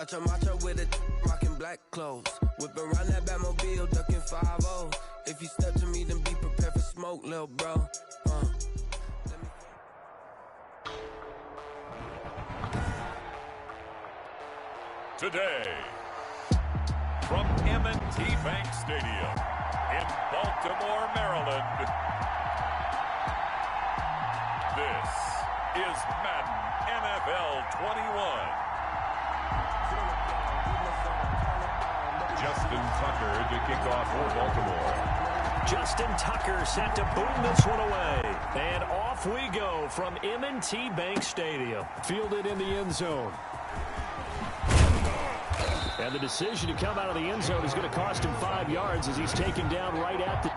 Macho with it, rocking black clothes. Whipping around that Batmobile, ducking 5-0. If you step to me, then be prepared for smoke, little bro. Today, from M&T Bank Stadium in Baltimore, Maryland, this is Madden NFL 21. Justin Tucker to kick off for Baltimore. Justin Tucker set to boom this one away. And off we go from M&T Bank Stadium. Fielded in the end zone. And the decision to come out of the end zone is going to cost him 5 yards as he's taken down right at the...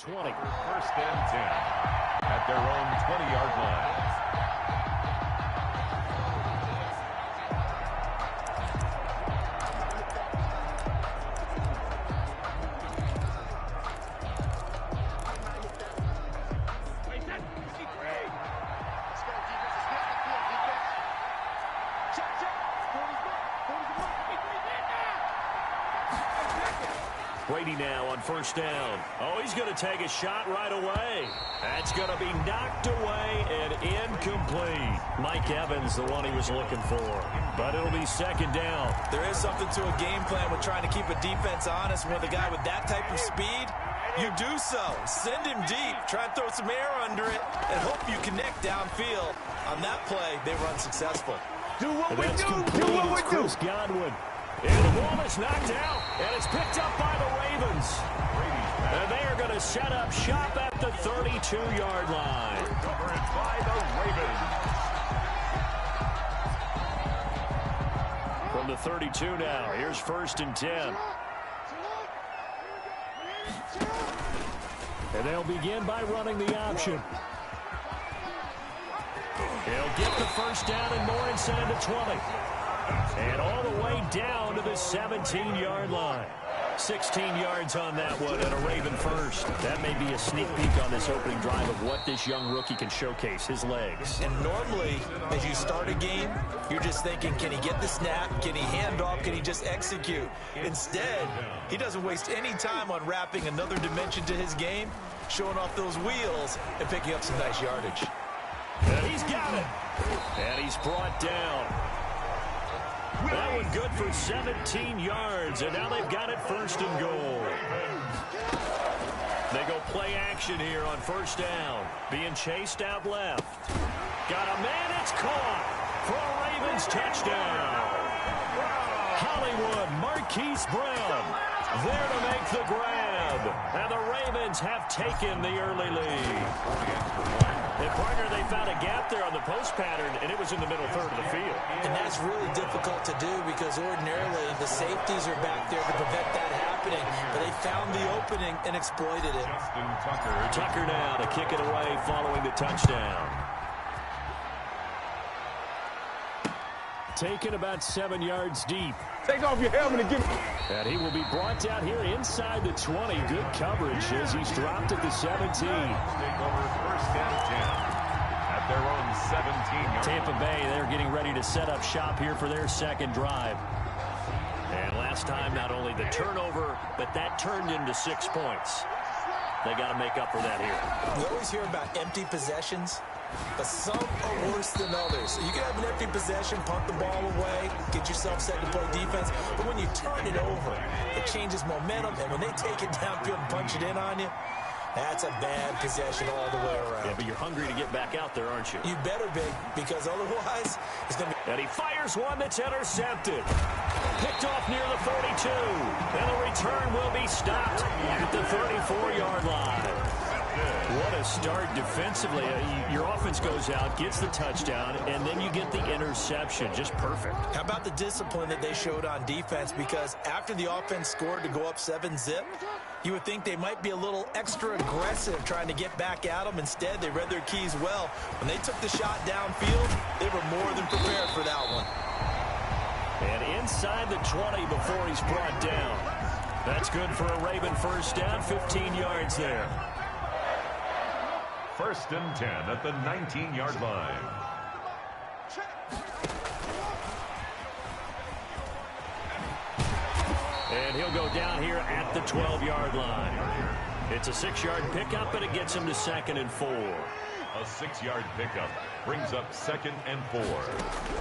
First and 10 at their own 20-yard line. Brady now on first down. Oh, he's going to take a shot right away. That's going to be knocked away and incomplete. Mike Evans, the one he was looking for. But it'll be second down. There is something to a game plan with trying to keep a defense honest. With a guy with that type of speed, you do so. Send him deep. Try and throw some air under it and hope you connect downfield. On that play, they run successful. Do what we do. Do what we do. Chris Godwin. And the ball is knocked out, and it's picked up by the Ravens. And they are going to set up shop at the 32-yard line. Coverage by the Ravens. From the 32 now, here's first and 10. And they'll begin by running the option. He'll get the first down and more inside the 20. And all the way down to the 17-yard line. 16 yards on that one and a Raven first. That may be a sneak peek on this opening drive of what this young rookie can showcase, his legs. And normally, as you start a game, you're just thinking, can he get the snap? Can he hand off? Can he just execute? Instead, he doesn't waste any time on wrapping another dimension to his game, showing off those wheels, and picking up some nice yardage. And he's got it. And he's brought down. That one good for 17 yards, and now they've got it first and goal. They go play action here on first down. Being chased out left. Got a man, it's caught for a Ravens touchdown. Hollywood, Marquise Brown there to make the grab. And the Ravens have taken the early lead. And, partner, they found a gap there on the post pattern, and it was in the middle third of the field. And that's really difficult to do because ordinarily the safeties are back there to prevent that happening. But they found the opening and exploited it. Justin Tucker now to kick it away following the touchdown. Taken about 7 yards deep. Take off your helmet and give me. And he will be brought down here inside the 20. Good coverage as he's dropped at the 17. Take over first and 10 at their own 17. Tampa Bay, they're getting ready to set up shop here for their second drive. And last time. Not only the turnover, but that turned into 6 points. They got to make up for that here. We always hear about empty possessions, but some are worse than others. You can have an empty possession, punt the ball away, get yourself set to play defense, but when you turn it over, it changes momentum, and when they take it downfield and punch it in on you, that's a bad possession all the way around. Yeah, but you're hungry to get back out there, aren't you? You better be, because otherwise it's going to be... And he fires one that's intercepted. Picked off near the 42. And the return will be stopped at the 34-yard line. What a start defensively. Your offense goes out, gets the touchdown, and then you get the interception. Just perfect. How about the discipline that they showed on defense? Because after the offense scored to go up 7-zip, you would think they might be a little extra aggressive trying to get back at them. Instead, they read their keys well. When they took the shot downfield, they were more than prepared for that one. And inside the 20 before he's brought down. That's good for a Raven first down, 15 yards there. 1st and 10 at the 19-yard line. And he'll go down here at the 12-yard line. It's a 6-yard pickup, and it gets him to 2nd and 4. A 6-yard pickup brings up 2nd and 4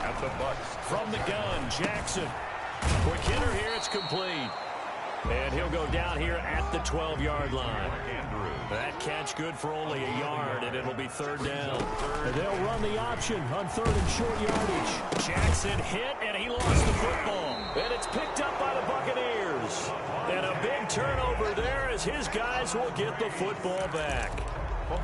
at the Bucks. From the gun, Jackson. Quick hitter here, it's complete. And he'll go down here at the 12-yard line. That catch good for only a yard, and it'll be 3rd down. And they'll run the option on 3rd and short yardage. Jackson hit, and he lost the football. And it's picked up by the Buccaneers. And a big turnover there as his guys will get the football back. A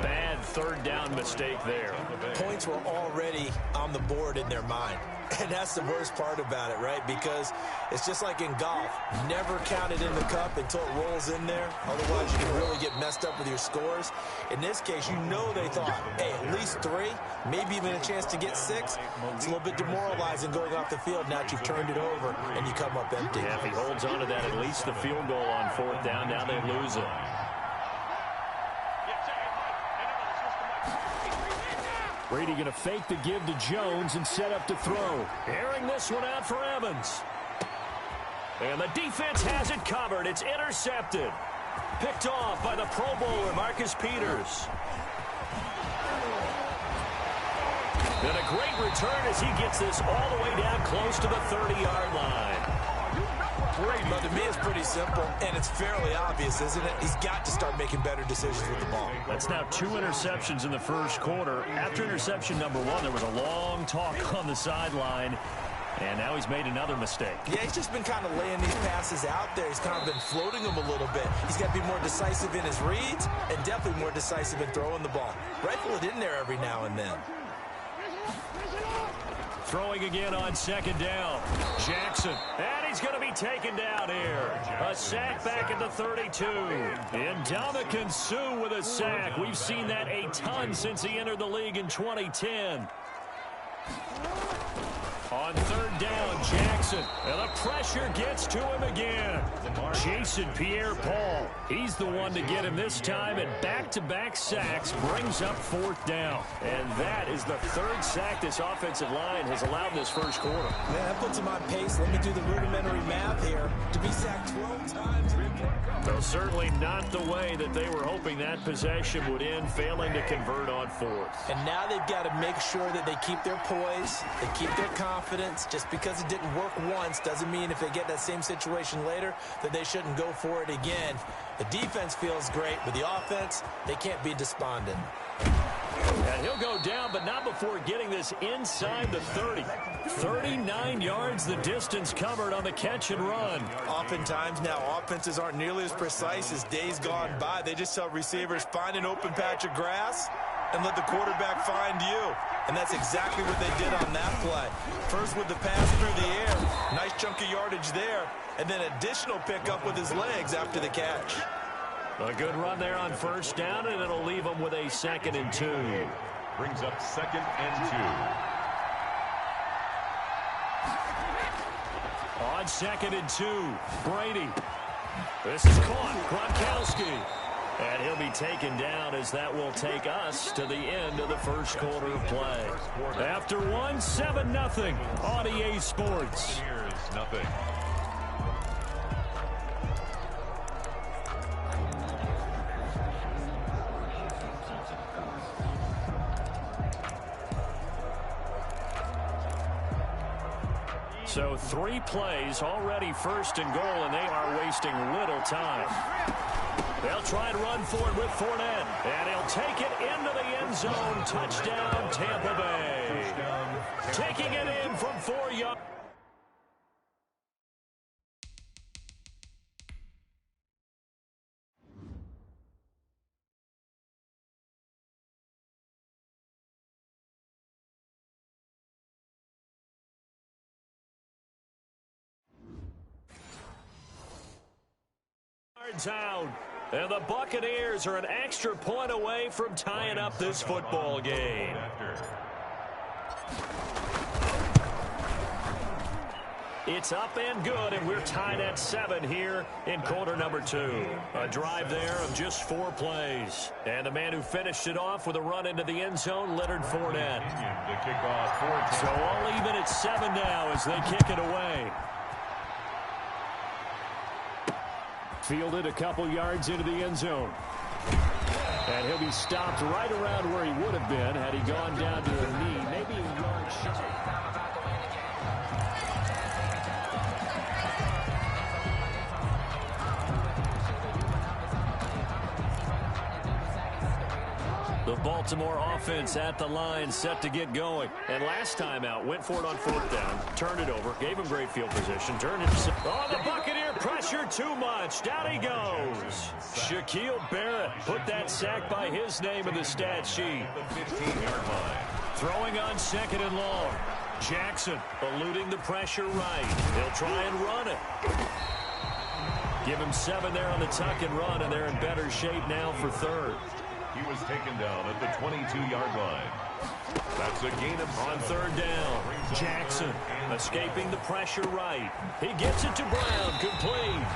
bad 3rd down mistake there. Points were already on the board in their mind. And that's the worst part about it, right? Because it's just like in golf. Never count it in the cup until it rolls in there. Otherwise, you can really get messed up with your scores. In this case, you know they thought, hey, at least 3, maybe even a chance to get 6. It's a little bit demoralizing going off the field now that you've turned it over and you come up empty. Yeah, if he holds on to that, at least the field goal on 4th down. Now they lose it. Brady going to fake the give to Jones and set up to throw. Airing this one out for Evans. And the defense has it covered. It's intercepted. Picked off by the Pro Bowler, Marcus Peters. And a great return as he gets this all the way down close to the 30-yard line. But to me, it's pretty simple, and it's fairly obvious, isn't it? He's got to start making better decisions with the ball. That's now 2 interceptions in the first quarter. After interception number 1, there was a long talk on the sideline, and now he's made another mistake. Yeah, he's just been kind of laying these passes out there. He's kind of been floating them a little bit. He's got to be more decisive in his reads and definitely more decisive in throwing the ball. Rifle it in there every now and then. Throwing again on 2nd down. Jackson. And he's going to be taken down here. A sack back at the 32. And Ndamukong Suh with a sack. We've seen that a ton since he entered the league in 2010. On 3rd down, Jackson. And the pressure gets to him again. Jason Pierre-Paul. He's the one to get him this time, and back-to-back sacks brings up 4th down. And that is the 3rd sack this offensive line has allowed this first quarter. Yeah, that puts him on pace. Let me do the rudimentary math here. To be sacked 12 times. Though certainly not the way that they were hoping that possession would end, failing to convert on 4th. And now they've got to make sure that they keep their poise, they keep their confidence. Just because it didn't work once doesn't mean if they get that same situation later that they shouldn't go for it again. The defense feels great, but the offense, they can't be despondent. And he'll go down, but not before getting this inside the 30. 39 yards the distance covered on the catch and run. Oftentimes now offenses aren't nearly as precise as days gone by. They just tell receivers, find an open patch of grass and let the quarterback find you. And that's exactly what they did on that play. First with the pass through the air, nice chunk of yardage there, and then additional pickup with his legs after the catch. A good run there on 1st down, and it'll leave them with a 2nd and 2. Brings up 2nd and 2. On 2nd and 2, Brady. This is caught. Gronkowski. And he'll be taken down as that will take us to the end of the first quarter of play. After one, 7-0 on EA Sports. Here's nothing. So 3 plays, already first and goal, and they are wasting little time. They'll try and run for it with Fournette, and he'll take it into the end zone. Touchdown, Tampa Bay. Taking it in from 4 yards. Down. And the Buccaneers are an extra point away from tying up this football game. It's up and good, and we're tied at 7 here in quarter number 2. A drive there of just 4 plays. And the man who finished it off with a run into the end zone, Leonard Fournette. So all even at 7 now as they kick it away. Fielded a couple yards into the end zone. And he'll be stopped right around where he would have been had he gone down to a knee, maybe a yard short. The Baltimore offense at the line, set to get going. And last time out, went for it on 4th down, turned it over, gave him great field position, turned it to... Oh, the Buccaneer pressure too much. Down he goes. Shaquille Barrett put that sack by his name in the stat sheet. Throwing on 2nd and long. Jackson eluding the pressure right. He'll try and run it. Give him 7 there on the tuck and run, and they're in better shape now for 3rd. He was taken down at the 22-yard line. That's a gain of on 3rd down. Jackson escaping the pressure right. He gets it to Brown, complete.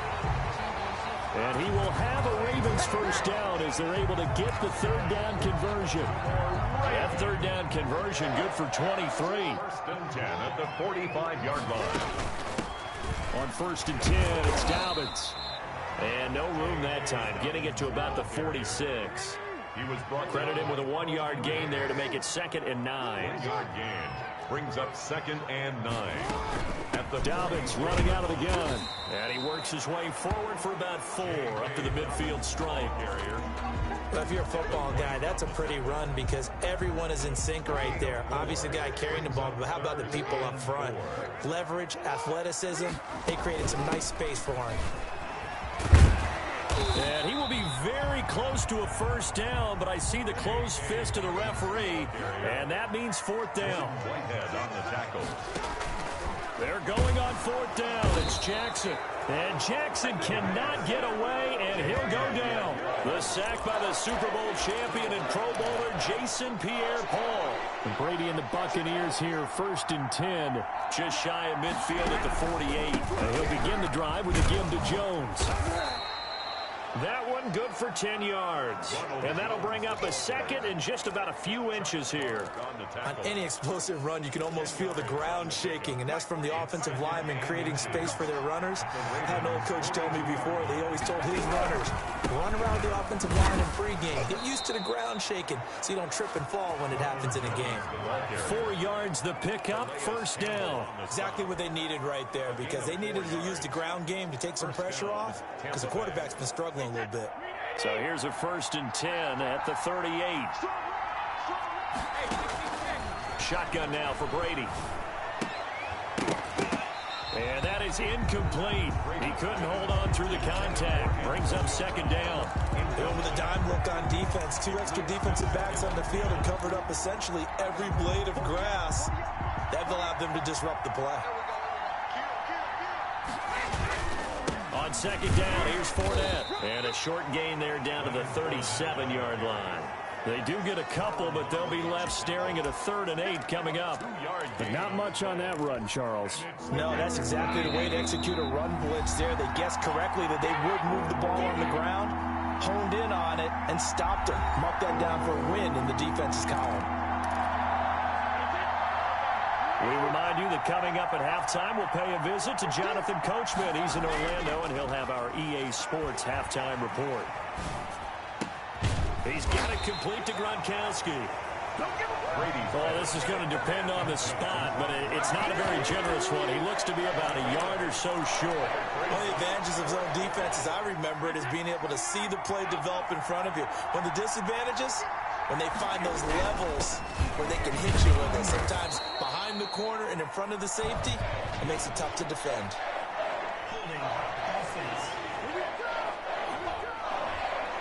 And he will have a Ravens 1st down as they're able to get the 3rd down conversion. That 3rd down conversion good for 23. 1st and 10 at the 45-yard line. On 1st and 10, it's Dobbins. And no room that time, getting it to about the 46. He was brought credit him with a 1-yard gain there to make it 2nd and 9. 1-yard gain brings up 2nd and 9. At the Dobbins running out of the gun. And he works his way forward for about 4 up to the midfield stripe. Well, if you're a football guy, that's a pretty run because everyone is in sync right there. Obviously, the guy carrying the ball, but how about the people up front? Leverage, athleticism, they created some nice space for him. And he will be very close to a 1st down, but I see the closed fist of the referee, and that means 4th down. Whitehead on the tackle. They're going on 4th down. It's Jackson. And Jackson cannot get away, and he'll go down. The sack by the Super Bowl champion and Pro Bowler Jason Pierre-Paul. Brady and the Buccaneers here, 1st and 10. Just shy of midfield at the 48. And he'll begin the drive with a give to Jones. That one good for 10 yards. And that'll bring up a 2nd and just about a few inches here. On any explosive run, you can almost feel the ground shaking, and that's from the offensive linemen creating space for their runners. I had an old coach tell me before, they always told his runners, run around the offensive line in pregame. Get used to the ground shaking so you don't trip and fall when it happens in a game. 4 yards the pickup, 1st down. Exactly what they needed right there because they needed to use the ground game to take some pressure off because the quarterback's been struggling a little bit. So here's a 1st and 10 at the 38. Shotgun now for Brady. And that is incomplete. He couldn't hold on through the contact. Brings up 2nd down. With a dime look on defense, 2 extra defensive backs on the field and covered up essentially every blade of grass. That allowed them to disrupt the play. On 2nd down, here's Fournette. And a short gain there down to the 37-yard line. They do get a couple, but they'll be left staring at a 3rd and 8 coming up. But not much on that run, Charles. No, that's exactly the way to execute a run blitz there. They guessed correctly that they would move the ball on the ground, honed in on it, and stopped them. Mark that down for a win in the defense's column. We remind you that coming up at halftime, we'll pay a visit to Jonathan Coachman. He's in Orlando, and he'll have our EA Sports halftime report. He's got it complete to Gronkowski. Well, this is going to depend on the spot, but it's not a very generous one. He looks to be about a yard or so short. One of the advantages of zone defense, as I remember it, is being able to see the play develop in front of you. When the disadvantages, when they find those levels where they can hit you with it, sometimes behind the corner and in front of the safety, it makes it tough to defend.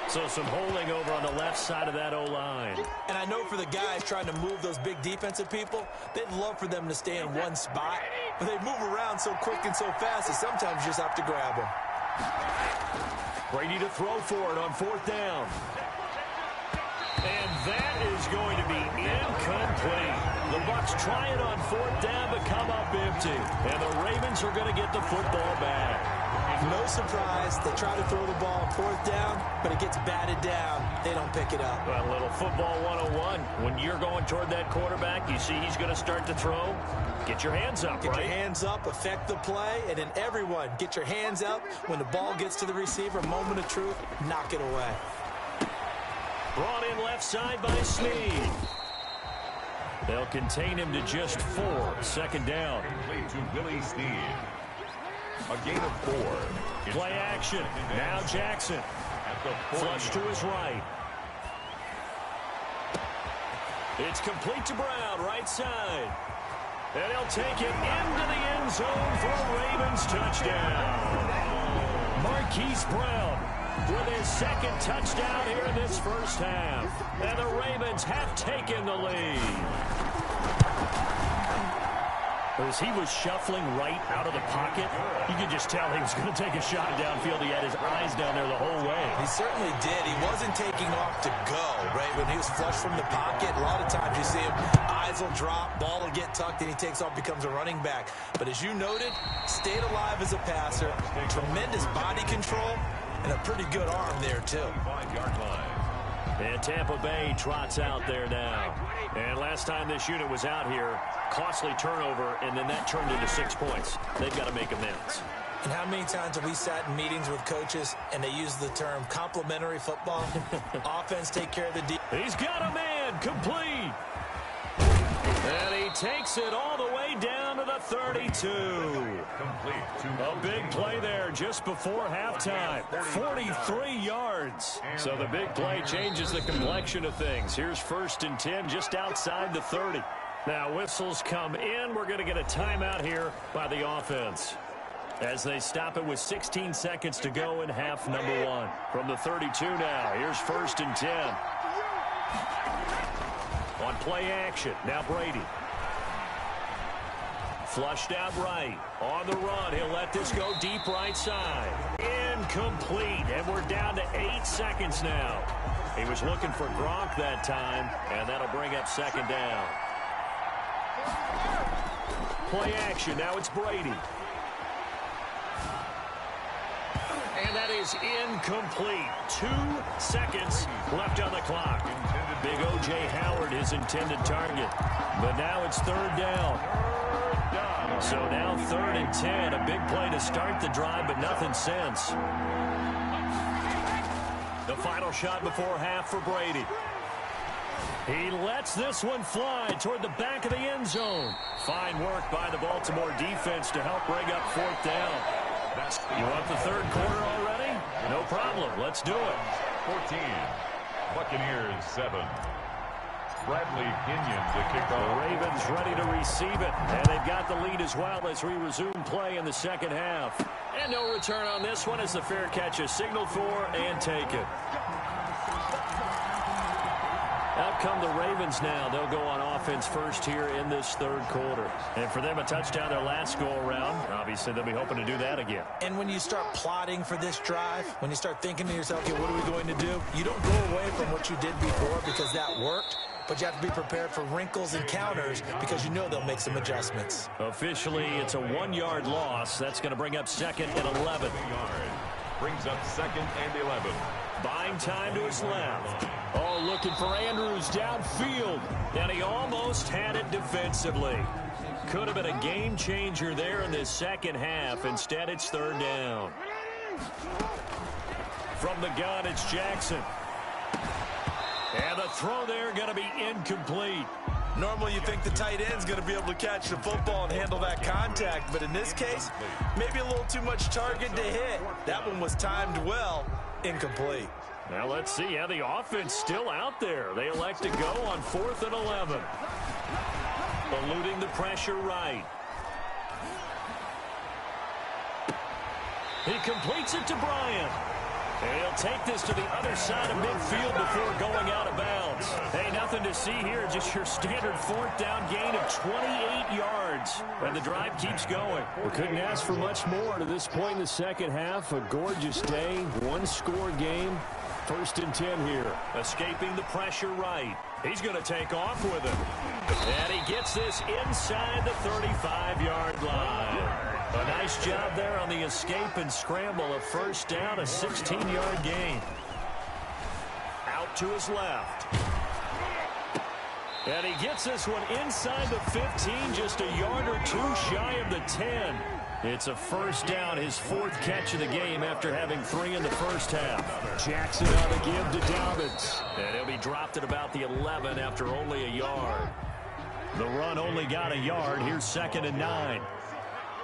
So some holding over on the left side of that O-line. And I know for the guys trying to move those big defensive people, they'd love for them to stay in one spot, but they move around so quick and so fast that sometimes you just have to grab them. Brady to throw for it on 4th down. And that is going to be incomplete. The Bucs try it on 4th down, but come up empty. And the Ravens are going to get the football back. No surprise, they try to throw the ball on 4th down, but it gets batted down. They don't pick it up. Well, a little football 101. When you're going toward that quarterback, you see he's going to start to throw. Get your hands up, Get your hands up, affect the play, and then everyone, get your hands up. When the ball gets to the receiver, moment of truth, knock it away. Brought in left side by Snead. They'll contain him to just 4. 2nd down. Play to Willie Snead. A gain of 4. Play action. Now Jackson. Flush to his right. It's complete to Brown, right side. And he'll take it into the end zone for a Ravens touchdown. Marquise Brown with his 2nd touchdown here in this first half. And the Ravens have taken the lead. As he was shuffling right out of the pocket, you could just tell he was going to take a shot downfield. He had his eyes down there the whole way. He certainly did. He wasn't taking off to go, right? When he was flushed from the pocket, a lot of times you see him, eyes will drop, ball will get tucked, and he takes off, becomes a running back. But as you noted, stayed alive as a passer, tremendous body control, and a pretty good arm there, too. 5-yard line. And Tampa Bay trots out there now. And last time this unit was out here, costly turnover, and then that turned into 6 points. They've got to make amends. And how many times have we sat in meetings with coaches and they use the term complementary football? Offense take care of the defense. He's got a man, complete. And he takes it all the way down to the 32. Complete. A big play there just before halftime. 43 yards. So the big play changes the complexion of things. Here's 1st and 10 just outside the 30. Now whistles come in. We're going to get a timeout here by the offense, as they stop it with 16 seconds to go in half number 1. From the 32 now, here's 1st and 10. On play action, now Brady. Flushed out right. On the run, he'll let this go deep right side. Incomplete, and we're down to 8 seconds now. He was looking for Gronk that time, and that'll bring up 2nd down. Play action, now it's Brady. And that is incomplete. 2 seconds left on the clock. Big O.J. Howard, his intended target. But now it's 3rd down. So now 3rd and 10. A big play to start the drive, but nothing since. The final shot before half for Brady. He lets this one fly toward the back of the end zone. Fine work by the Baltimore defense to help bring up 4th down. You want the 3rd quarter already? No problem. Let's do it. 14. Buccaneers 7. Bradley Pinion to kick off. The Ravens ready to receive it, and they've got the lead as well as we resume play in the 2nd half. And no return on this one as the fair catch is signaled for and taken. Out come the Ravens now. They'll go on offense first here in this 3rd quarter. And for them, a touchdown their last go-around. Obviously, they'll be hoping to do that again. And when you start plotting for this drive, when you start thinking to yourself, okay, what are we going to do? You don't go away from what you did before because that worked, but you have to be prepared for wrinkles and counters because you know they'll make some adjustments. Officially, it's a 1-yard loss. That's going to bring up 2nd and 11. Brings up 2nd and 11. Buying time to his left. Oh, looking for Andrews downfield. And he almost had it defensively. Could have been a game changer there in this 2nd half. Instead, it's 3rd down. From the gun, it's Jackson. And the throw there going to be incomplete. Normally you think the tight end's going to be able to catch the football and handle that contact, but in this case, maybe a little too much target to hit. That one was timed well, incomplete. Now let's see how the offense still out there. They elect to go on 4th and 11. Eluding the pressure right. He completes it to Bryant. And he'll take this to the other side of midfield before going out of bounds. Hey, nothing to see here. Just your standard 4th down gain of 28 yards. And the drive keeps going. We couldn't ask for much more to this point in the second half. A gorgeous day, one-score game. 1st and 10 here. Escaping the pressure right. He's going to take off with it. And he gets this inside the 35-yard line. A nice job there on the escape and scramble. A 1st down, a 16-yard gain. Out to his left. And he gets this one inside the 15, just a yard or two shy of the 10. It's a 1st down, his 4th catch of the game after having 3 in the first half. Jackson on the give to Dobbins. And he'll be dropped at about the 11 after only a yard. The run only got a yard. Here's 2nd and 9.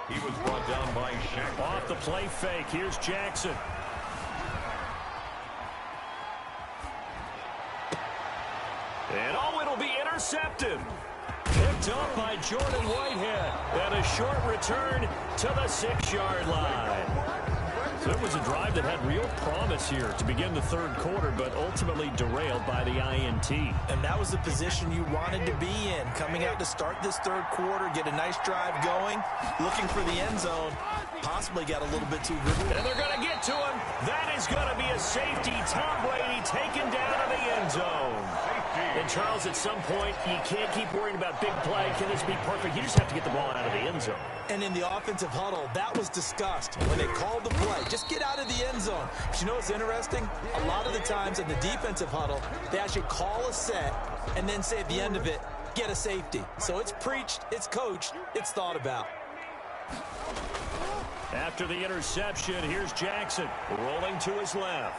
He was brought down by Shaq. Off the play fake. Here's Jackson. And it'll be intercepted. Picked up by Jordan Whitehead. And a short return to the 6-yard line. So it was a drive that had real promise here to begin the 3rd quarter, but ultimately derailed by the INT. And that was the position you wanted to be in. Coming out to start this 3rd quarter, get a nice drive going, looking for the end zone. Possibly got a little bit too good. And they're going to get to him. That is going to be a safety. Tom Brady taken down to the end zone. And Charles, at some point, you can't keep worrying about big play. Can this be perfect? You just have to get the ball out of the end zone. And in the offensive huddle, that was discussed when they called the play. Just get out of the end zone. But you know what's interesting? A lot of the times in the defensive huddle, they actually call a set and then say at the end of it, get a safety. So it's preached, it's coached, it's thought about. After the interception, here's Jackson rolling to his left.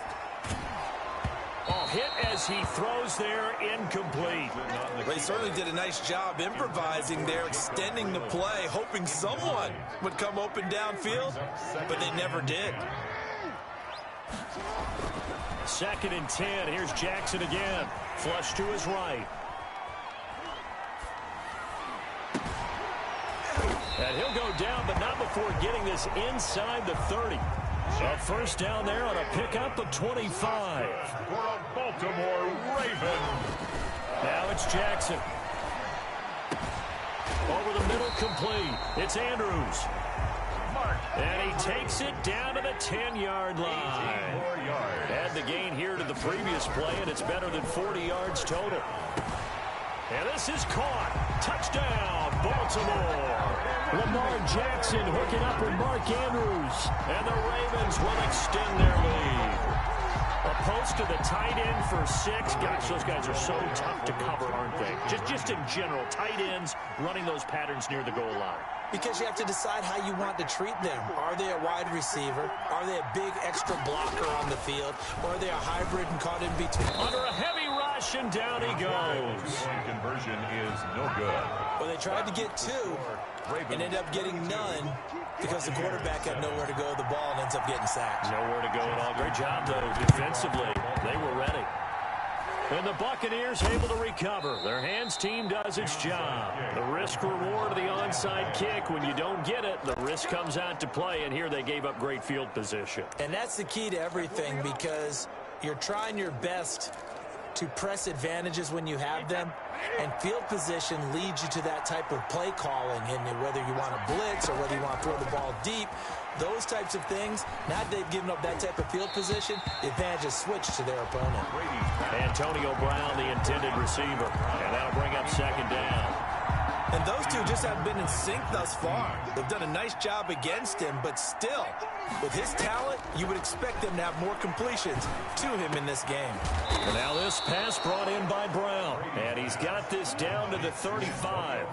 Oh, hit as he throws there, incomplete. They certainly did a nice job improvising there, extending the play, hoping someone would come open downfield, but they never did. 2nd and 10. Here's Jackson again. Flush to his right. And he'll go down, but not before getting this inside the 30. A 1st down there on a pickup of 25. For a Baltimore Raven. Now it's Jackson. Over the middle, complete. It's Andrews. And he takes it down to the 10-yard line. Add the gain here to the previous play, and it's better than 40 yards total. And this is caught. Touchdown, Baltimore. Lamar Jackson hooking up with Mark Andrews. And the Ravens will extend their lead. A post to the tight end for 6. Gosh, those guys are so tough to cover, aren't they? Just in general, tight ends running those patterns near the goal line. Because you have to decide how you want to treat them. Are they a wide receiver? Are they a big extra blocker on the field? Or are they a hybrid and caught in between? Under a heavy rush, and down he goes. Conversion is no good. Well, they tried to get 2 and ended up getting none because the quarterback had nowhere to go with the ball and ends up getting sacked. Nowhere to go at all. Great job, though, defensively. They were ready. And the Buccaneers able to recover. Their hands team does its job. The risk-reward of the onside kick. When you don't get it, the risk comes out to play, and here they gave up great field position. And that's the key to everything, because you're trying your best to press advantages when you have them, and field position leads you to that type of play calling. And whether you want to blitz or whether you want to throw the ball deep, those types of things, now that they've given up that type of field position, the advantage is switched to their opponent. Antonio Brown, the intended receiver, and that'll bring up 2nd down. And those two just haven't been in sync thus far. They've done a nice job against him, but still, with his talent, you would expect them to have more completions to him in this game. And now this pass brought in by Brown, and he's got this down to the 35.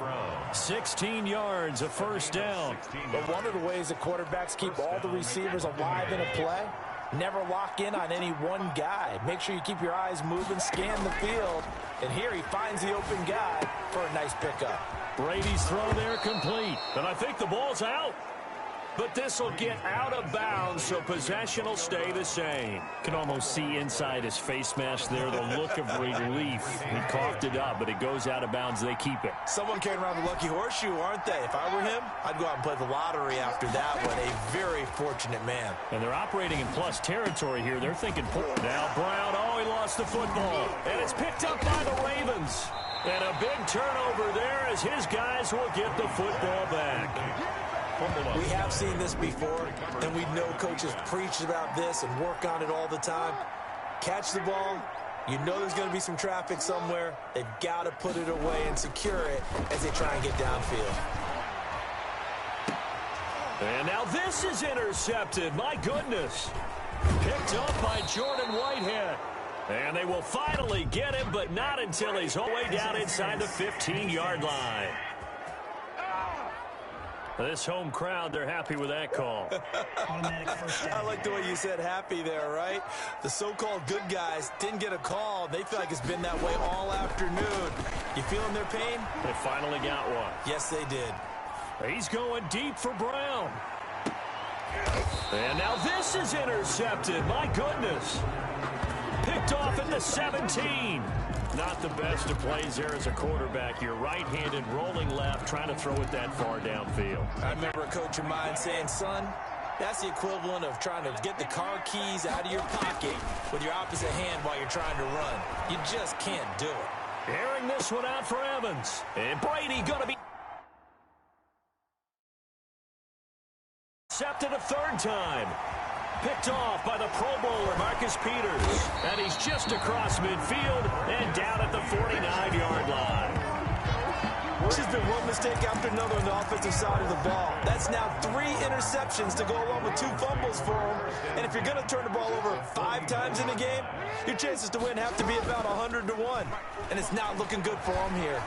16 yards, a 1st down. But one of the ways that quarterbacks keep all the receivers alive in a play Never lock in on any one guy. Make sure you keep your eyes moving, scan the field. And here he finds the open guy for a nice pickup. Brady's throw there complete. And I think the ball's out. But this will get out of bounds, so possession will stay the same. Can almost see inside his face mask there the look of relief. He coughed it up, but it goes out of bounds. They keep it. Someone carrying around the lucky horseshoe, aren't they? If I were him, I'd go out and play the lottery after that one. A very fortunate man. And they're operating in plus territory here. They're thinking, now Brown, oh, he lost the football. And it's picked up by the Ravens. And a big turnover there as his guys will get the football back. We have seen this before, and we know coaches preach about this and work on it all the time. Catch the ball. You know there's going to be some traffic somewhere. They've got to put it away and secure it as they try and get downfield. And now this is intercepted. My goodness. Picked up by Jordan Whitehead. And they will finally get him, but not until he's all the way down inside the 15-yard line. This home crowd, they're happy with that call. I like the way you said happy there, right? The so-called good guys didn't get a call. They feel like it's been that way all afternoon. You feeling their pain? They finally got one. Yes, they did. He's going deep for Brown. And now this is intercepted. My goodness. Picked off at the 17. Not the best of plays there as a quarterback. You're right-handed, rolling left, trying to throw it that far downfield. I remember a coach of mine saying, son, that's the equivalent of trying to get the car keys out of your pocket with your opposite hand while you're trying to run. You just can't do it. Airing this one out for Evans. And Brady going to be intercepted a third time. Picked off by the Pro Bowler, Marcus Peters. And he's just across midfield and down at the 49-yard line. This has been one mistake after another on the offensive side of the ball. That's now 3 interceptions to go along with 2 fumbles for him. And if you're going to turn the ball over 5 times in a game, your chances to win have to be about 100 to 1. And it's not looking good for him here.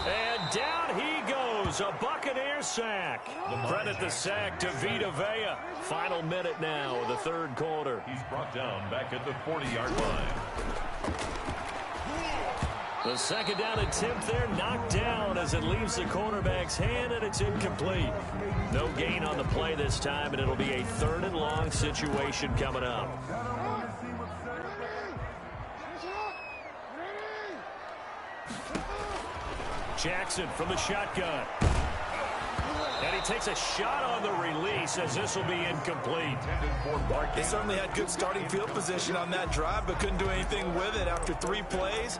And down he goes, a Buccaneer sack. Credit the sack to Vita Vea. Final minute now of the third quarter. He's brought down back at the 40-yard line. The second down attempt there knocked down as it leaves the cornerback's hand, and it's incomplete. No gain on the play this time, and it'll be a 3rd and long situation coming up. Jackson from the shotgun. And he takes a shot on the release as this will be incomplete. They certainly had good starting field position on that drive, but couldn't do anything with it after 3 plays.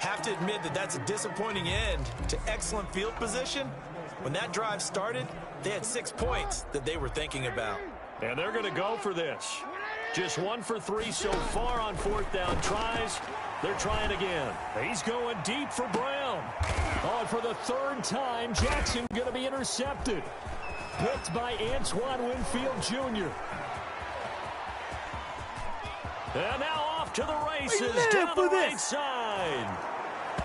Have to admit that that's a disappointing end to excellent field position. When that drive started, they had 6 points that they were thinking about. And they're going to go for this. Just 1 for 3 so far on 4th down tries. They're trying again. He's going deep for Brown. Oh, and for the 3rd time, Jackson going to be intercepted. Picked by Antoine Winfield Jr. And now off to the races down the right side.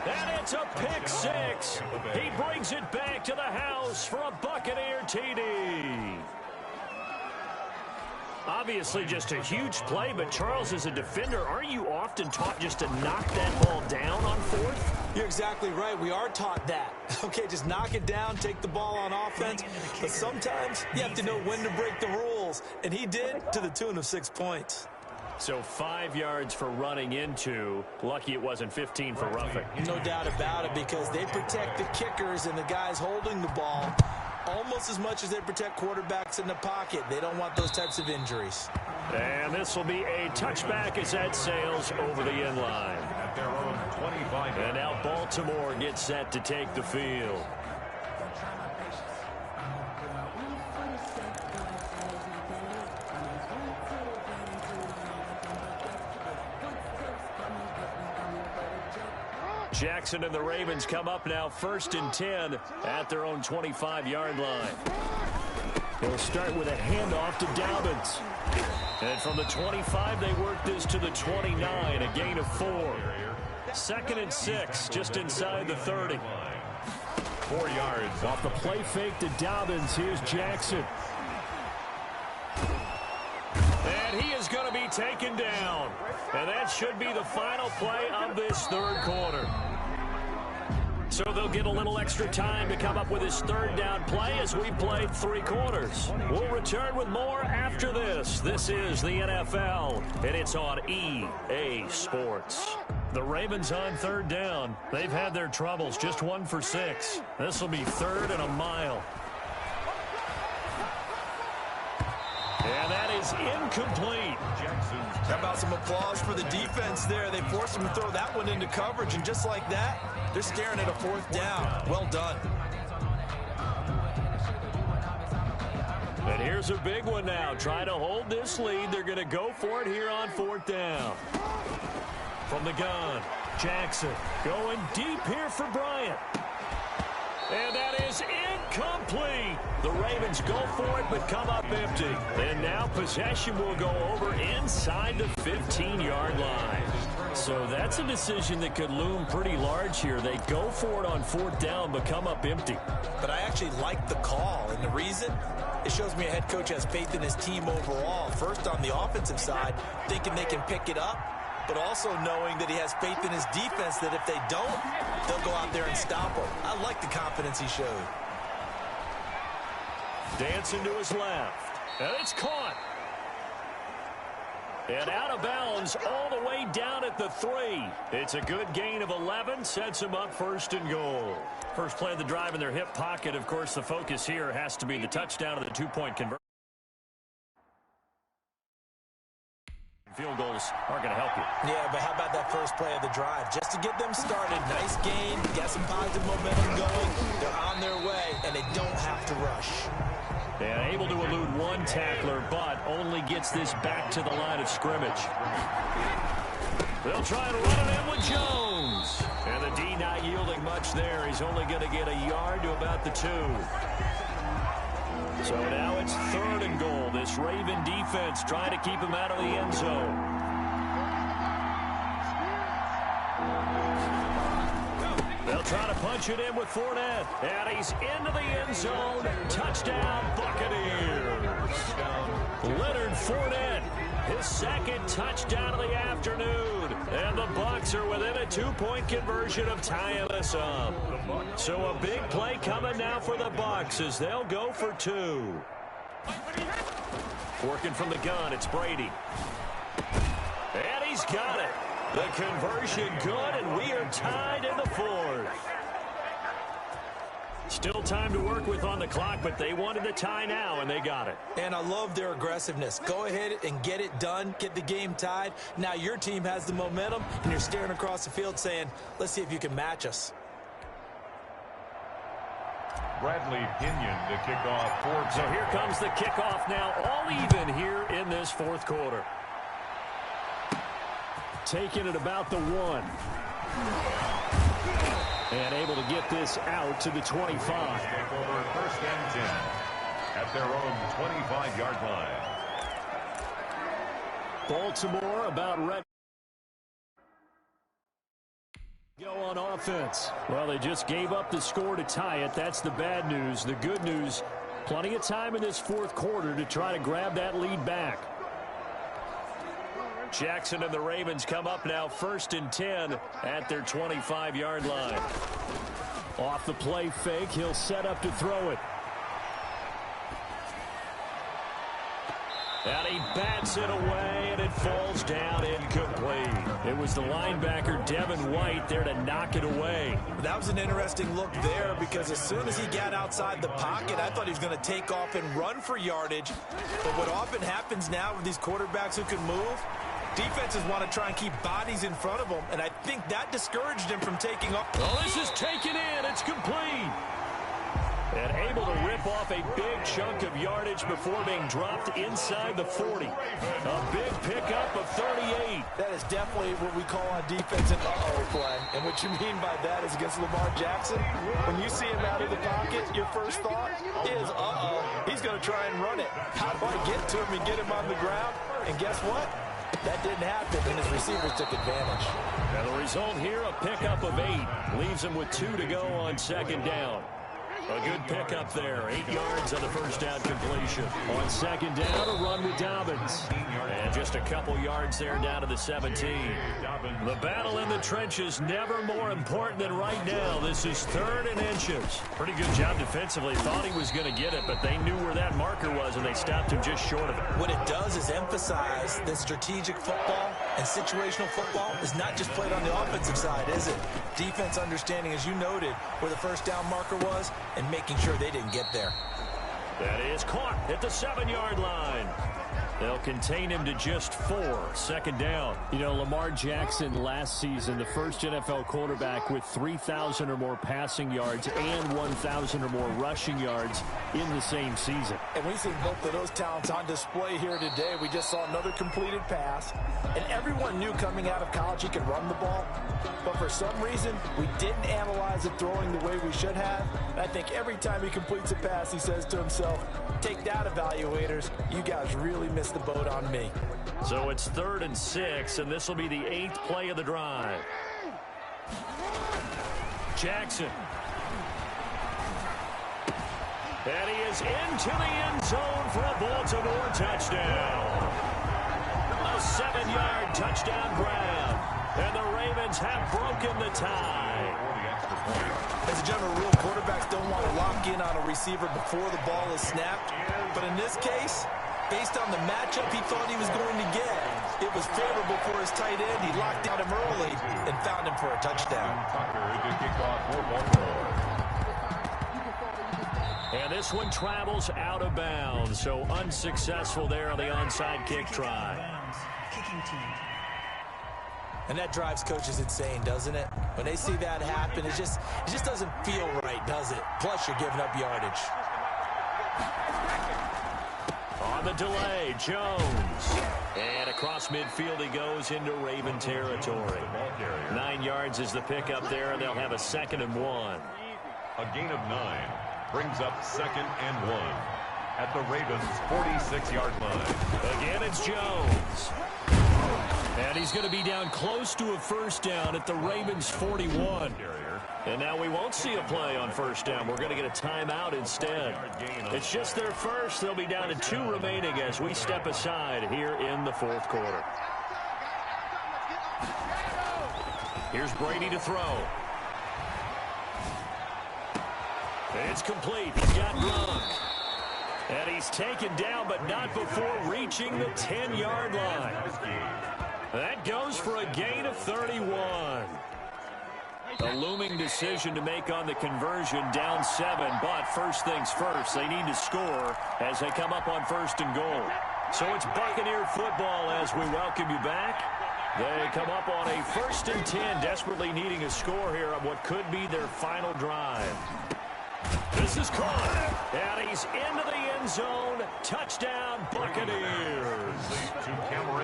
And it's a pick 6. He brings it back to the house for a Buccaneer TD. Obviously just a huge play, but Charles, as a defender, aren't you often taught just to knock that ball down on 4th? You're exactly right. We are taught that. Okay, just knock it down, take the ball on offense. But sometimes you have to know when to break the rules. And he did to the tune of 6 points. So 5 yards for running into. Lucky it wasn't 15 for roughing. No doubt about it, because they protect the kickers and the guys holding the ball almost as much as they protect quarterbacks in the pocket. They don't want those types of injuries. And this will be a touchback as that sails over the end line. At their own 25. And now Baltimore gets set to take the field. Jackson and the Ravens come up now 1st and 10 at their own 25-yard line. They'll start with a handoff to Dobbins. And from the 25, they work this to the 29, a gain of 4. 2nd and 6, just inside the 30. 4 yards off the play fake to Dobbins. Here's Jackson. And he is going to be taken down. And that should be the final play of this third quarter. So they'll get a little extra time to come up with his third down play as we played 3 quarters. We'll return with more after this. This is the NFL, and it's on EA Sports. The Ravens on third down. They've had their troubles, just 1 for 6. This will be 3rd and a mile. And that is incomplete. How about some applause for the defense there? They forced him to throw that one into coverage, and just like that, they're staring at a 4th down. Well done. And here's a big one now. Trying to hold this lead. They're going to go for it here on 4th down. From the gun, Jackson going deep here for Bryant. And that is incomplete. The Ravens go for it, but come up empty. And now possession will go over inside the 15-yard line. So that's a decision that could loom pretty large here. They go for it on 4th down, but come up empty. But I actually like the call, and the reason? It shows me a head coach has faith in his team overall. First, on the offensive side, thinking they can pick it up, but also knowing that he has faith in his defense that if they don't, they'll go out there and stop him. I like the confidence he showed. Dancing to his left. And it's caught. And out of bounds all the way down at the 3. It's a good gain of 11. Sets him up 1st and goal. First play of the drive in their hip pocket. Of course, the focus here has to be the touchdown of the 2-point conversion. Field goals aren't going to help you. Yeah, but how about that first play of the drive? Just to get them started, nice gain, get some positive momentum going. They're on their way, and they don't have to rush. And able to elude 1 tackler, but only gets this back to the line of scrimmage. They'll try and run it in with Jones. And the D not yielding much there. He's only going to get a yard to about the 2. So now it's 3rd and goal. This Raven defense trying to keep him out of the end zone. They'll try to punch it in with Fournette. And he's into the end zone. Touchdown, Buccaneers. Leonard Fournette, his 2nd touchdown of the afternoon. And the Bucs are within a 2-point conversion of tying us up. So a big play coming now for the Bucs as they'll go for 2. Working from the gun, it's Brady. And he's got it. The conversion good, and we are tied in the 4th. Still time to work with on the clock, but they wanted the tie now, and they got it. And I love their aggressiveness. Go ahead and get it done, get the game tied. Now your team has the momentum, and you're staring across the field saying, let's see if you can match us. Bradley Pinion to kick off for. So here comes the kickoff now, all even here in this 4th quarter. Taking it about the 1. And able to get this out to the 25. Take over 1st and 10 at their own 25-yard line. Baltimore about ready. Go on offense. Well, they just gave up the score to tie it. That's the bad news. The good news, plenty of time in this 4th quarter to try to grab that lead back. Jackson and the Ravens come up now 1st and 10 at their 25-yard line. Off the play fake, he'll set up to throw it. And he bats it away, and it falls down incomplete. It was the linebacker, Devin White, there to knock it away. That was an interesting look there because as soon as he got outside the pocket, I thought he was going to take off and run for yardage. But what often happens now with these quarterbacks who can move, defenses want to try and keep bodies in front of them, and I think that discouraged him from taking off. Oh, this is taken in. It's complete. And able to rip off a big chunk of yardage before being dropped inside the 40. A big pickup of 38. That is definitely what we call on defense an uh-oh play. And what you mean by that is against Lamar Jackson, when you see him out of the pocket, your first thought is, uh-oh, he's going to try and run it. How do I get to him and get him on the ground? And guess what? That didn't happen, and his receivers took advantage. And the result here, a pickup of 8. Leaves him with 2 to go on 2nd down. A good pickup there. 8 yards on the first down completion. On second down, a run with Dobbins. And just a couple yards there down to the 17. The battle in the trenches never more important than right now. This is 3rd and inches. Pretty good job defensively. Thought he was going to get it, but they knew where that marker was, and they stopped him just short of it. What it does is emphasize that strategic football and situational football is not just played on the offensive side, is it? Defense understanding, as you noted, where the first down marker was and making sure they didn't get there. That is caught at the 7-yard line. They'll contain him to just 4. Second down. You know, Lamar Jackson last season, the first NFL quarterback with 3,000 or more passing yards and 1,000 or more rushing yards in the same season. And we've seen both of those talents on display here today. We just saw another completed pass. And everyone knew coming out of college he could run the ball. But for some reason, we didn't analyze it throwing the way we should have. And I think every time he completes a pass, he says to himself, take that, evaluators. You guys really missed the boat on me. So it's 3rd and 6, and this will be the 8th play of the drive. Jackson. And he is into the end zone for a Baltimore touchdown. A 7-yard touchdown grab. And the Ravens have broken the tie. As a general rule, quarterbacks don't want to lock in on a receiver before the ball is snapped. But in this case, based on the matchup he thought he was going to get, it was favorable for his tight end. He locked down him early and found him for a touchdown. And this one travels out of bounds, so unsuccessful there on the onside kick try. And that drives coaches insane, doesn't it? When they see that happen, it just doesn't feel right, does it? Plus, you're giving up yardage. On the delay, Jones. And across midfield he goes into Raven territory. 9 yards is the pickup there, and they'll have a 2nd and 1. A gain of 9 brings up 2nd and 1 at the Ravens' 46-yard line. Again, it's Jones. And he's going to be down close to a first down at the Ravens' 41. And now we won't see a play on first down. We're going to get a timeout instead. It's just their first. They'll be down to 2 remaining as we step aside here in the 4th quarter. Here's Brady to throw. It's complete. He's got Gronk. And he's taken down, but not before reaching the 10-yard line. That goes for a gain of 31. A looming decision to make on the conversion, down 7, but first things first, they need to score as they come up on 1st and goal. So it's Buccaneer football as we welcome you back. They come up on a 1st and 10, desperately needing a score here on what could be their final drive. This is caught, and he's into the end zone. Touchdown, Buccaneers.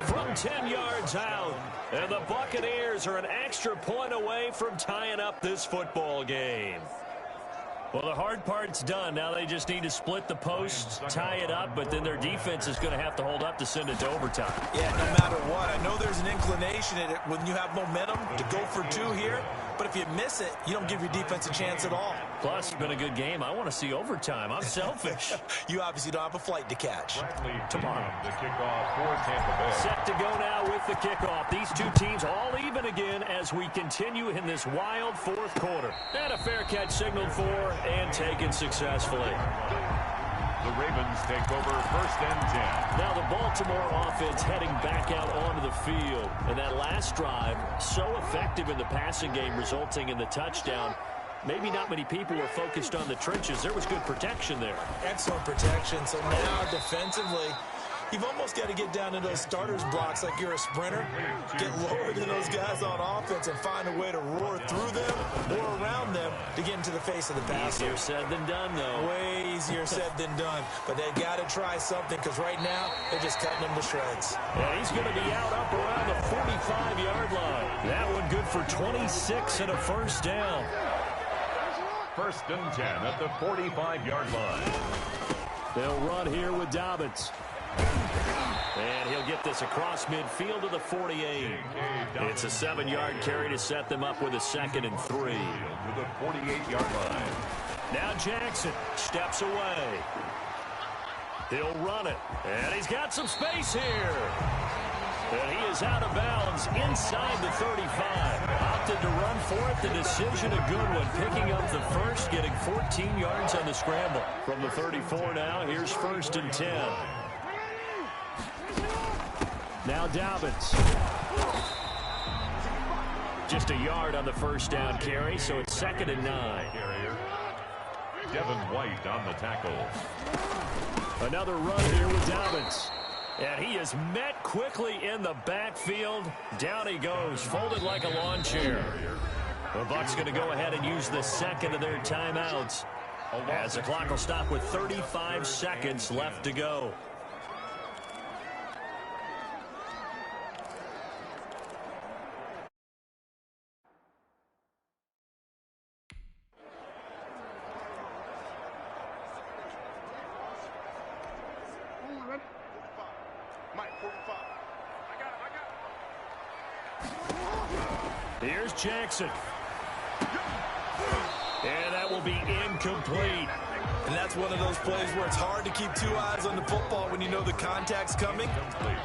From 10 yards out, and the Buccaneers are an extra point away from tying up this football game. Well, the hard part's done. Now they just need to split the posts, tie it up, but then their defense is going to have to hold up to send it to overtime. Yeah, no matter what. I know there's an inclination in it when you have momentum to go for 2 here, but if you miss it, you don't give your defense a chance at all. Plus, it's been a good game. I want to see overtime. I'm selfish. You obviously don't have a flight to catch. Tomorrow, the kickoff for Tampa Bay. Set to go now with the kickoff. These 2 teams all even again as we continue in this wild 4th quarter. And a fair catch signaled for and taken successfully. The Ravens take over 1st and 10. Now the Baltimore offense heading back out onto the field. And that last drive, so effective in the passing game, resulting in the touchdown. Maybe not many people were focused on the trenches. There was good protection there. Excellent protection. So now defensively, you've almost got to get down to those starters blocks like you're a sprinter. Get lower than those guys on offense and find a way to roar through them or around them to get into the face of the passer. Easier said than done, though. Way easier said than done. But they got to try something because right now they're just cutting them to shreds. And he's going to be out up around the 45-yard line. That one good for 26 and a first down. 1st and 10 at the 45-yard line. They'll run here with Dobbins. And he'll get this across midfield to the 48. It's a 7-yard carry to set them up with a 2nd and 3. To the 48-yard line. Now Jackson steps away. He'll run it. And he's got some space here. And he is out of bounds inside the 35. Opted to run for it. The decision a good one. Picking up the first, getting 14 yards on the scramble. From the 34 now, here's 1st and 10. Now Dobbins. Just a yard on the first down carry, so it's 2nd and 9. Devin White on the tackle. Another run here with Dobbins. And he is met quickly in the backfield. Down he goes, folded like a lawn chair. The Bucs going to go ahead and use the second of their timeouts, as the clock will stop with 35 seconds left to go. Here's Jackson. And that will be incomplete. And that's one of those plays where it's hard to keep two eyes on the football when you know the contact's coming,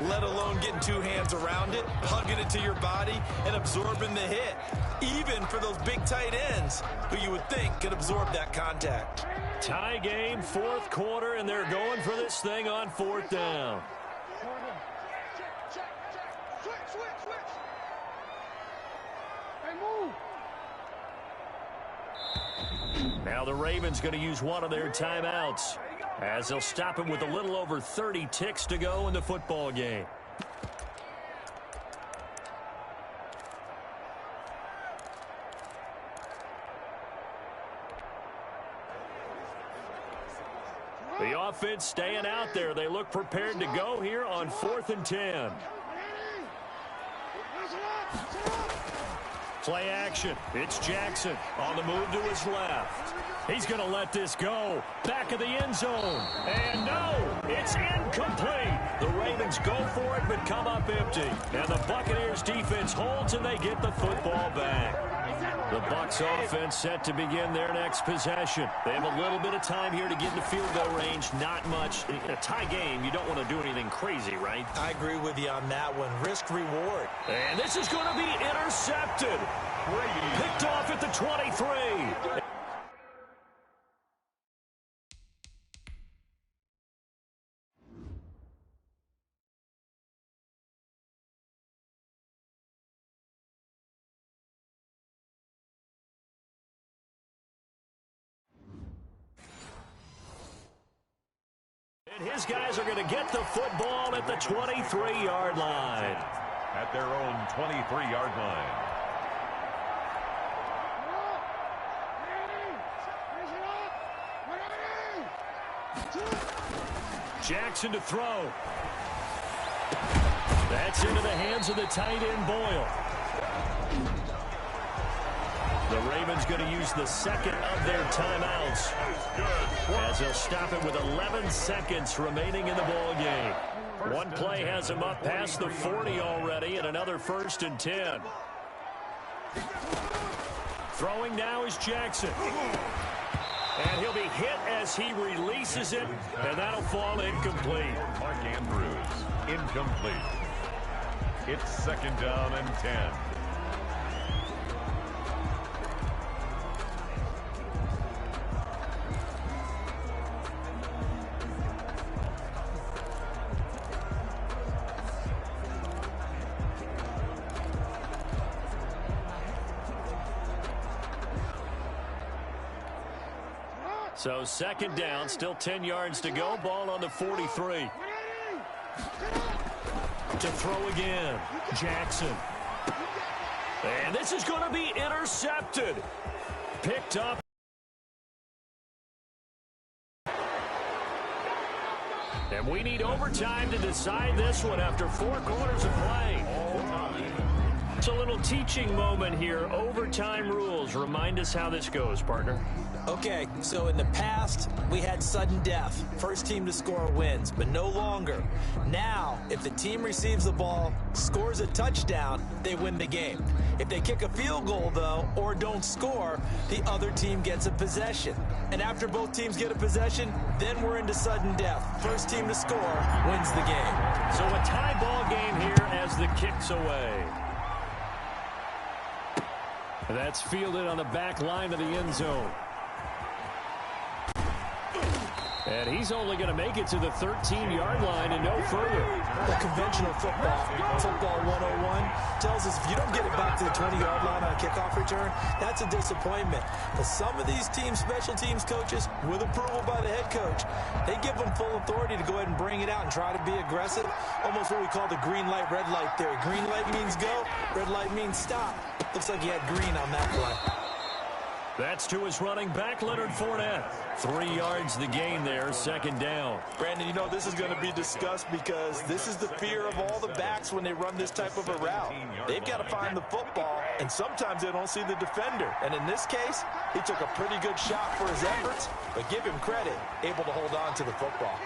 let alone getting two hands around it, hugging it to your body, and absorbing the hit. Even for those big tight ends who you would think could absorb that contact. Tie game, 4th quarter, and they're going for this thing on 4th down. Now the Ravens going to use one of their timeouts, as they'll stop him with a little over 30 ticks to go in the football game. The offense staying out there. They look prepared to go here on 4th and 10. Play action. It's Jackson on the move to his left. He's going to let this go. Back of the end zone. And no, it's incomplete. The Ravens go for it but come up empty. And the Buccaneers defense holds and they get the football back. The Bucs offense set to begin their next possession. They have a little bit of time here to get into field goal range. Not much. In a tie game, you don't want to do anything crazy, right? I agree with you on that one. Risk reward. And this is going to be intercepted. Picked off at the 23. And his guys are going to get the football at the 23-yard line. At their own 23-yard line. Jackson to throw. That's into the hands of the tight end, Boyle. The Ravens going to use the second of their timeouts, as they'll stop it with 11 seconds remaining in the ball game. One play has him up past the 40 already, and another 1st and 10. Throwing now is Jackson. And he'll be hit as he releases it, and that'll fall incomplete. Mark Andrews, incomplete. It's 2nd down and 10. So 2nd down, still 10 yards to go. Ball on the 43. To throw again, Jackson. And this is going to be intercepted. Picked up. And we need overtime to decide this one after 4 quarters of play. It's a little teaching moment here. Overtime rules. Remind us how this goes, partner. Okay, so in the past, we had sudden death. First team to score wins, but no longer. Now, if the team receives the ball, scores a touchdown, they win the game. If they kick a field goal, though, or don't score, the other team gets a possession. And after both teams get a possession, then we're into sudden death. First team to score wins the game. So a tie ball game here as the kick's away. That's fielded on the back line of the end zone. And he's only going to make it to the 13-yard line and no further. The conventional football 101, tells us if you don't get it back to the 20-yard line on a kickoff return, that's a disappointment. But some of these teams, special teams coaches, with approval by the head coach, they give them full authority to go ahead and bring it out and try to be aggressive. Almost what we call the green light, red light theory. Green light means go, red light means stop. Looks like he had green on that play. That's to his running back, Leonard Fournette. 3 yards the gain there, second down. Brandon, you know this is going to be discussed because this is the fear of all the backs when they run this type of a route. They've got to find the football, and sometimes they don't see the defender. And in this case, he took a pretty good shot for his efforts, but give him credit, able to hold on to the football.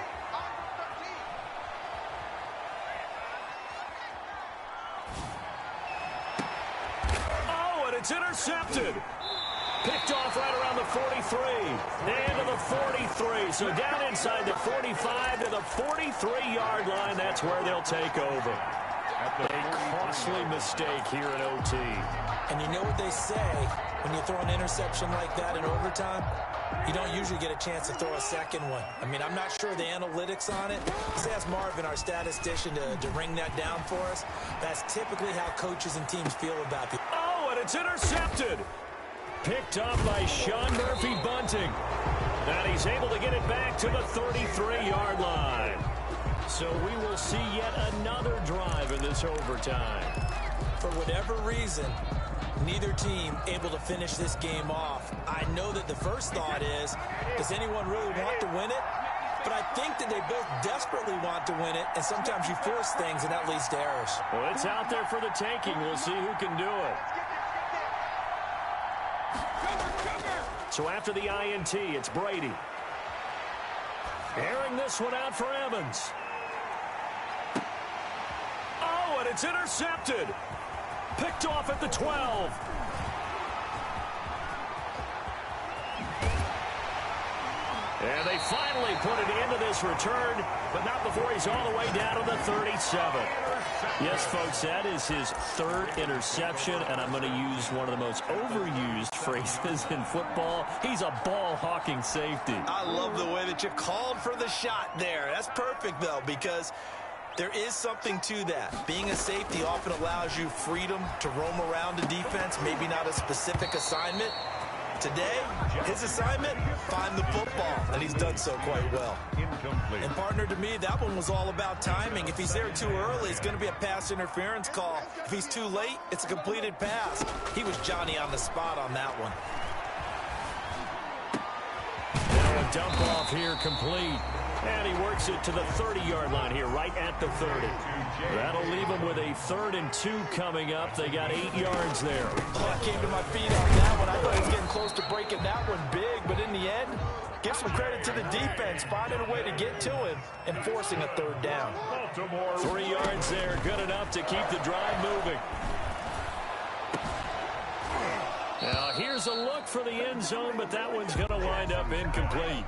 Oh, and it's intercepted. Picked off right around the 43. And to the 43. So down inside the 45 to the 43-yard line. That's where they'll take over. A costly mistake here in OT. And you know what they say when you throw an interception like that in overtime? You don't usually get a chance to throw a second one. I mean, I'm not sure the analytics on it. Let's ask Marvin, our statistician, to ring that down for us. That's typically how coaches and teams feel about it. Oh, and it's intercepted. Picked up by Sean Murphy Bunting. And he's able to get it back to the 33-yard line. So we will see yet another drive in this overtime. For whatever reason, neither team able to finish this game off. I know that the first thought is, does anyone really want to win it? But I think that they both desperately want to win it, and sometimes you force things, and that leads to errors. Well, it's out there for the taking. We'll see who can do it. So after the INT, it's Brady. Airing this one out for Evans. Oh, and it's intercepted. Picked off at the 12. And they finally put an end to this return, but not before he's all the way down to the 37. Yes, folks, that is his third interception, and I'm going to use one of the most overused phrases in football. He's a ball-hawking safety. I love the way that you called for the shot there. That's perfect, though, because there is something to that. Being a safety often allows you freedom to roam around the defense, maybe not a specific assignment. Today, his assignment, find the football, and he's done so quite well. Incomplete. And partner, to me, that one was all about timing. If he's there too early, it's going to be a pass interference call. If he's too late, it's a completed pass. He was Johnny on the spot on that one. Now a dump off here complete. And he works it to the 30-yard line here, right at the 30. That'll leave him with a 3rd and 2 coming up. They got 8 yards there. Oh, I came to my feet on that one. I thought he was getting close to breaking that one big, but in the end, give some credit to the defense, finding a way to get to him and forcing a 3rd down. 3 yards there, good enough to keep the drive moving. Now, here's a look for the end zone, but that one's going to wind up incomplete.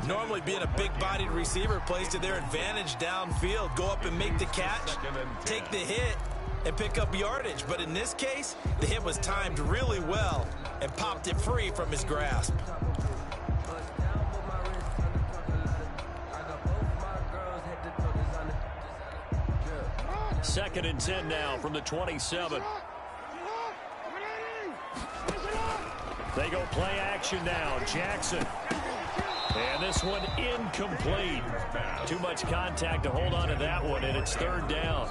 Normally, being a big-bodied receiver plays to their advantage downfield. Go up and make the catch, take the hit, and pick up yardage. But in this case, the hit was timed really well and popped it free from his grasp. Second and 10 now from the 27. They go play action now. Jackson. And this one incomplete. Too much contact to hold on to that one, and it's 3rd down.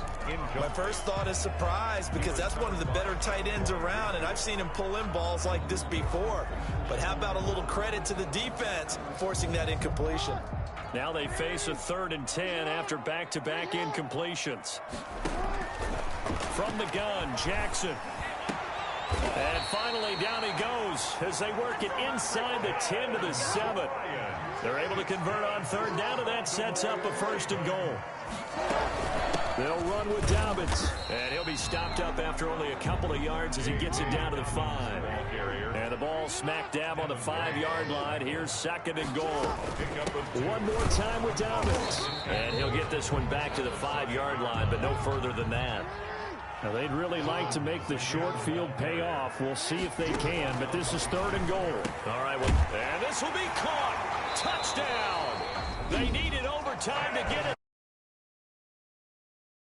My first thought is surprise because that's one of the better tight ends around, and I've seen him pull in balls like this before. But how about a little credit to the defense forcing that incompletion? Now they face a 3rd and 10 after back-to-back incompletions. From the gun, Jackson. And finally, down he goes as they work it inside the 10 to the 7. They're able to convert on third down, and that sets up a 1st and goal. They'll run with Dobbins, and he'll be stopped up after only a couple of yards as he gets it down to the 5. And the ball smack dab on the 5-yard line. Here's 2nd and goal. One more time with Dobbins, and he'll get this one back to the 5-yard line, but no further than that. Now, they'd really like to make the short field pay off. We'll see if they can, but this is 3rd and goal. All right, well, and this will be caught. Touchdown. They needed overtime to get it.